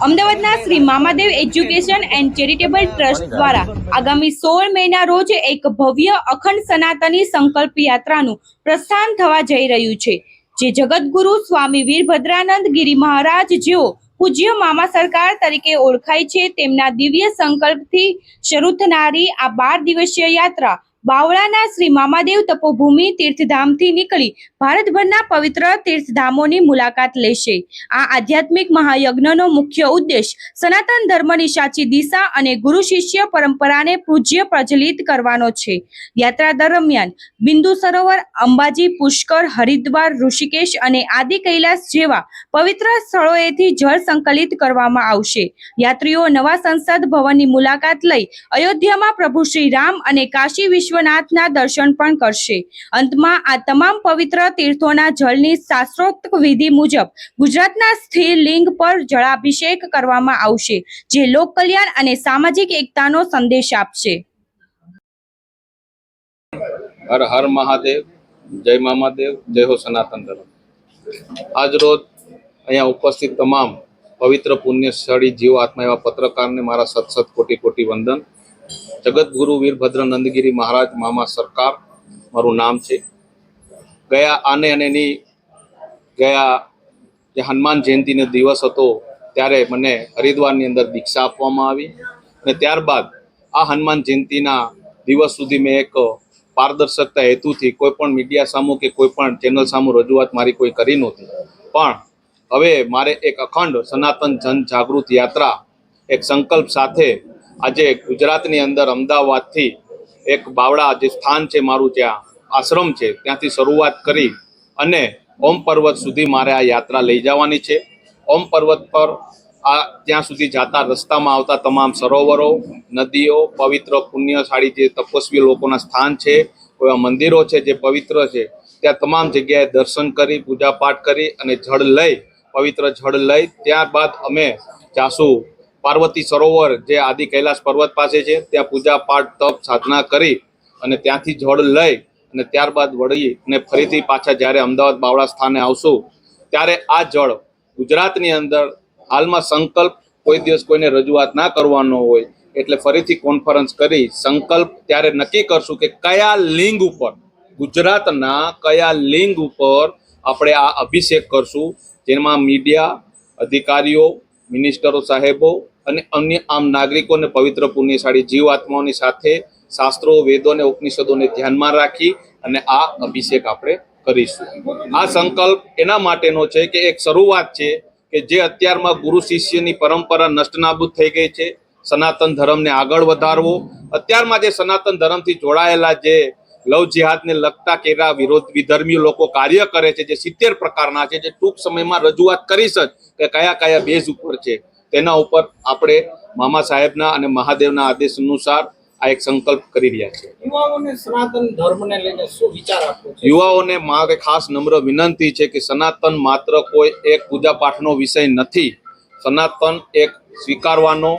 અમદાવાદના Shri Mamadev education and charitable trust દ્વારા આગામી 16 મેના રોજ એક ભવ્ય અખંડ સનાતની સંકલ્પ યાત્રાનું પ્રસ્થાન થવા જઈ રહ્યું છે, જે જગતગુરુ સ્વામી વીરભદ્રાનંદ ગિરી મહારાજ જેઓ પૂજ્ય મામા સરકાર તરીકે ઓળખાય છે, તેમના દિવ્ય સંકલ્પથી શરૂ થનારી આ 12 દિવસીય યાત્રા બાવળાના શ્રી મામાદેવ તપોભૂમિ તીર્થધામથી નીકળી ભારતભરના પવિત્ર તીર્થધામોની મુલાકાત લેશે। આ આધ્યાત્મિક મહાયજ્ઞનો મુખ્ય ઉદ્દેશ સનાતન ધર્મની સાચી દિશા અને ગુરુ શિષ્ય પરંપરાને પૂજ્ય પ્રજ્વલિત કરવાનો છે। યાત્રા દરમિયાન બિંદુ સરોવર, અંબાજી, પુષ્કર, હરિદ્વાર, ઋષિકેશ અને આદિ કૈલાસ જેવા પવિત્ર સ્થળોએથી જળ સંકલિત કરવામાં આવશે। યાત્રીઓ નવા સંસદ ભવનની મુલાકાત લઈ અયોધ્યામાં પ્રભુ શ્રી રામ અને કાશી વિશ્વનાથના દર્શન પણ કરશે। અંતમાં આ તમામ પવિત્ર તીર્થોના જળની શાસ્ત્રોક્ત વિધિ મુજબ ગુજરાતના સ્થિર લિંગ પર જળાભિષેક કરવામાં આવશે, જે લોક કલ્યાણ અને સામાજિક એકતાનો સંદેશ આપશે। હર હર મહાદેવ, જય મામાદેવ, જય હો સનાતન ધર્મ। આજ રોજ અહીંયા ઉપસ્થિત તમામ પવિત્ર પુણ્યસ્થળી જીવ આત્મા એવા પત્રકારને મારા સત કોટી કોટી વંદન। જગતગુરુ વીરભદ્રાનંદગિરી મહારાજ મામા સરકાર મારું નામ છે। ગયા જે હનુમાન જયંતિનો દિવસ હતો ત્યારે મને હરિદ્વારની અંદર દીક્ષા આપવામાં આવી અને ત્યારબાદ આ હનુમાન જયંતિના દિવસ સુધી મેં એક પારદર્શકતા હેતુથી કોઈ પણ મીડિયા સામુ કે કોઈ પણ ચેનલ સામુ રજૂઆત મારી કોઈ કરી નહોતી, પણ હવે મારે એક અખંડ સનાતન જન જાગૃત યાત્રા એક સંકલ્પ સાથે આજે ગુજરાતની અંદર અમદાવાદથી એક બાવળા જે સ્થાન છે મારું, ત્યાં આશ્રમ છે, ત્યાંથી શરૂઆત કરી અને ઓમ પર્વત સુધી મારે આ યાત્રા લઈ જવાની છે। ઓમ પર્વત પર ત્યાં સુધી જતા રસ્તામાં આવતા તમામ સરોવરો, નદીઓ, પવિત્ર પુણ્યશાળી જે તપસ્વી લોકોના સ્થાન છે, એવા મંદિરો છે જે પવિત્ર છે, ત્યાં તમામ જગ્યાએ દર્શન કરી, પૂજા પાઠ કરી અને જળ લઈ, પવિત્ર જળ લઈ ત્યારબાદ અમે જાશું પાર્વતી સરોવર જે આદિ કૈલાસ પર્વત પાસે છે, ત્યાં પૂજા પાઠ તપ સાધના કરી અને ત્યાંથી જળ લઈ અને ત્યારબાદ વળી અને ફરીથી પાછા જ્યારે અમદાવાદ બાવળા સ્થાને આવશું ત્યારે આ જળ ગુજરાતની અંદર હાલમાં સંકલ્પ કોઈ દિવસ કોઈને રજૂઆત ના કરવાનો હોય એટલે ફરીથી કોન્ફરન્સ કરી સંકલ્પ ત્યારે નક્કી કરશું કે કયા લિંગ ઉપર, ગુજરાતના કયા લિંગ ઉપર આપણે આ અભિષેક કરશું, જેમાં મીડિયા, અધિકારીઓ, મિનિસ્ટરો સાહેબો અને અન્ય આમ નાગરિકોને પવિત્ર પુણ્યશાળી જીવાત્માઓની સાથે શાસ્ત્રો, વેદો અને ઉપનિષદોને ધ્યાનમાં રાખી અને આ અભિષેક આપણે કરીશું। આ સંકલ્પ એના માટેનો છે કે એક શરૂઆત છે કે જે અત્યારમાં ગુરુ શિષ્યની પરંપરા નષ્ટનાબૂદ થઈ ગઈ છે, સનાતન ધર્મને આગળ વધારવો। અત્યારમાં જે સનાતન ધર્મથી જોડાયેલા જે લવ જિહાદને લગતા કેરા વિધર્મી લોકો કાર્ય કરે છે, જે 70 પ્રકારના છે, જે ટૂંક સમયમાં રજૂઆત કરીશ જ કે કયા કયા બેઝ ઉપર છે, તેના ઉપર આપણે મામા સાહેબના અને મહાદેવના આદેશ અનુસાર આ એક સંકલ્પ કરી રહ્યા છે। યુવાઓને સનાતન ધર્મને લઈને શું વિચાર આપવો છે? યુવાઓને મારે ખાસ નમ્ર વિનંતી છે કે સનાતન માત્ર કોઈ એક પૂજા પાઠનો વિષય નથી। સનાતન એક સ્વીકારવાનો,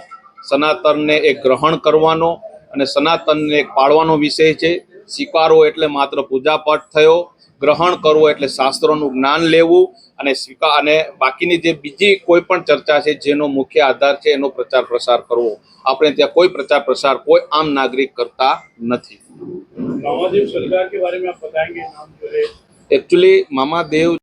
સનાતનને એક ગ્રહણ કરવાનો અને સનાતનને એક પાળવાનો વિષય છે। સ્વીકારવો એટલે માત્ર પૂજા પાઠ થયો, ગ્રહણ કરવો એટલે શાસ્ત્રોનું જ્ઞાન લેવું અને અને બાકીની જે બીજી કોઈ પણ ચર્ચા છે જેનો મુખ્ય આધાર છે એનો પ્રચાર પ્રસાર કરવો। આપણે ત્યાં કોઈ પ્રચાર પ્રસાર કોઈ આમ નાગરિક કરતા નથી। मामादेव सरकार के बारे में आप बताएंगे? नाम जो है एक्चुअली मामादेव